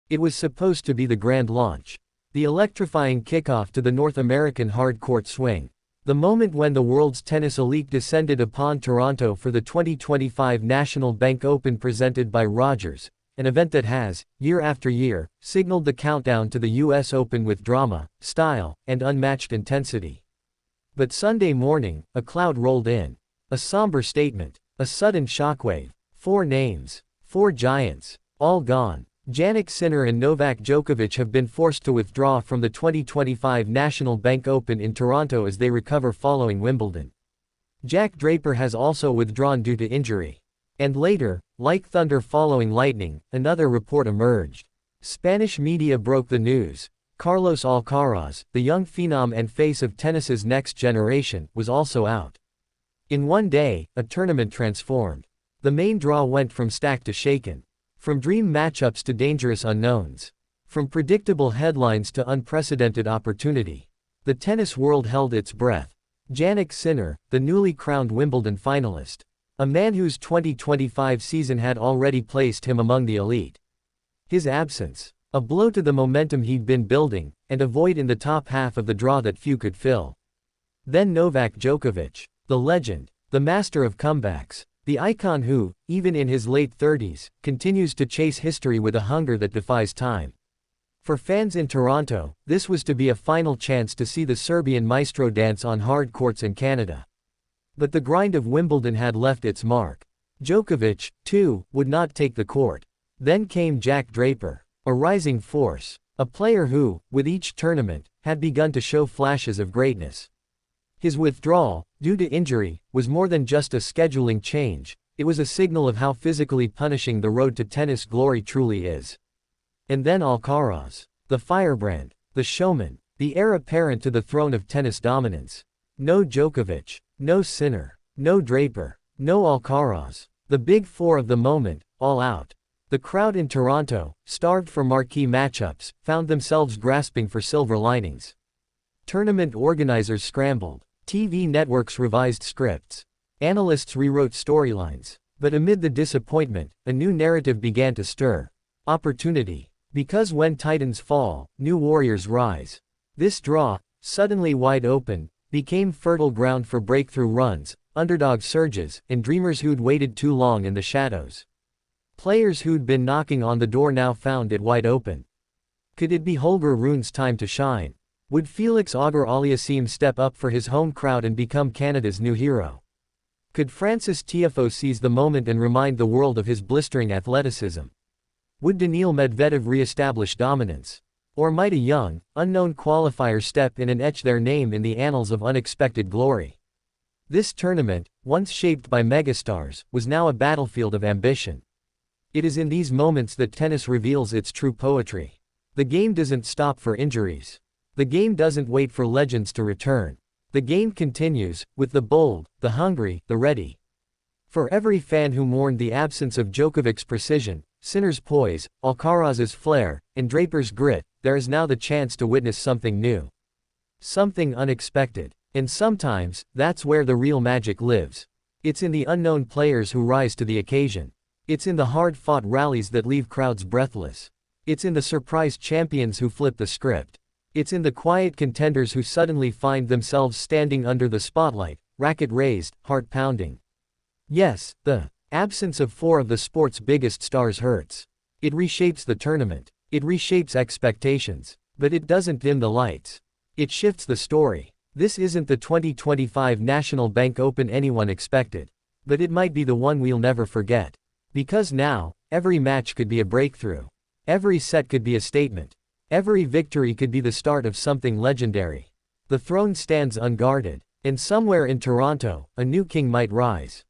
It was supposed to be the grand launch. The electrifying kickoff to the North American hard-court swing. The moment when the world's tennis elite descended upon Toronto for the 2025 National Bank Open presented by Rogers, an event that has, year after year, signaled the countdown to the US Open with drama, style, and unmatched intensity. But Sunday morning, a cloud rolled in. A somber statement. A sudden shockwave. 4 names. 4 giants. All gone. Jannik Sinner and Novak Djokovic have been forced to withdraw from the 2025 National Bank Open in Toronto as they recover following Wimbledon. Jack Draper has also withdrawn due to injury. And later, like thunder following lightning, another report emerged. Spanish media broke the news. Carlos Alcaraz, the young phenom and face of tennis's next generation, was also out. In one day, a tournament transformed. The main draw went from stacked to shaken. From dream matchups to dangerous unknowns. From predictable headlines to unprecedented opportunity. The tennis world held its breath. Jannik Sinner, the newly crowned Wimbledon finalist. A man whose 2025 season had already placed him among the elite. His absence. A blow to the momentum he'd been building, and a void in the top half of the draw that few could fill. Then Novak Djokovic. The legend. The master of comebacks. The icon who, even in his late 30s, continues to chase history with a hunger that defies time. For fans in Toronto, this was to be a final chance to see the Serbian maestro dance on hard courts in Canada. But the grind of Wimbledon had left its mark. Djokovic, too, would not take the court. Then came Jack Draper, a rising force, a player who, with each tournament, had begun to show flashes of greatness. His withdrawal, due to injury, was more than just a scheduling change, it was a signal of how physically punishing the road to tennis glory truly is. And then Alcaraz, the firebrand, the showman, the heir apparent to the throne of tennis dominance. No Djokovic, no Sinner, no Draper, no Alcaraz. The big four of the moment, all out. The crowd in Toronto, starved for marquee matchups, found themselves grasping for silver linings. Tournament organizers scrambled. TV networks revised scripts. Analysts rewrote storylines. But amid the disappointment, a new narrative began to stir. Opportunity. Because when titans fall, new warriors rise. This draw, suddenly wide open, became fertile ground for breakthrough runs, underdog surges, and dreamers who'd waited too long in the shadows. Players who'd been knocking on the door now found it wide open. Could it be Holger Rune's time to shine? Would Felix Auger-Aliassime step up for his home crowd and become Canada's new hero? Could Francis Tiafoe seize the moment and remind the world of his blistering athleticism? Would Daniil Medvedev re-establish dominance? Or might a young, unknown qualifier step in and etch their name in the annals of unexpected glory? This tournament, once shaped by megastars, was now a battlefield of ambition. It is in these moments that tennis reveals its true poetry. The game doesn't stop for injuries. The game doesn't wait for legends to return. The game continues, with the bold, the hungry, the ready. For every fan who mourned the absence of Djokovic's precision, Sinner's poise, Alcaraz's flair, and Draper's grit, there is now the chance to witness something new. Something unexpected. And sometimes, that's where the real magic lives. It's in the unknown players who rise to the occasion. It's in the hard-fought rallies that leave crowds breathless. It's in the surprise champions who flip the script. It's in the quiet contenders who suddenly find themselves standing under the spotlight, racket raised, heart pounding. Yes, the absence of 4 of the sport's biggest stars hurts. It reshapes the tournament. It reshapes expectations. But it doesn't dim the lights. It shifts the story. This isn't the 2025 National Bank Open anyone expected. But it might be the one we'll never forget. Because now, every match could be a breakthrough. Every set could be a statement. Every victory could be the start of something legendary. The throne stands unguarded, and somewhere in Toronto, a new king might rise.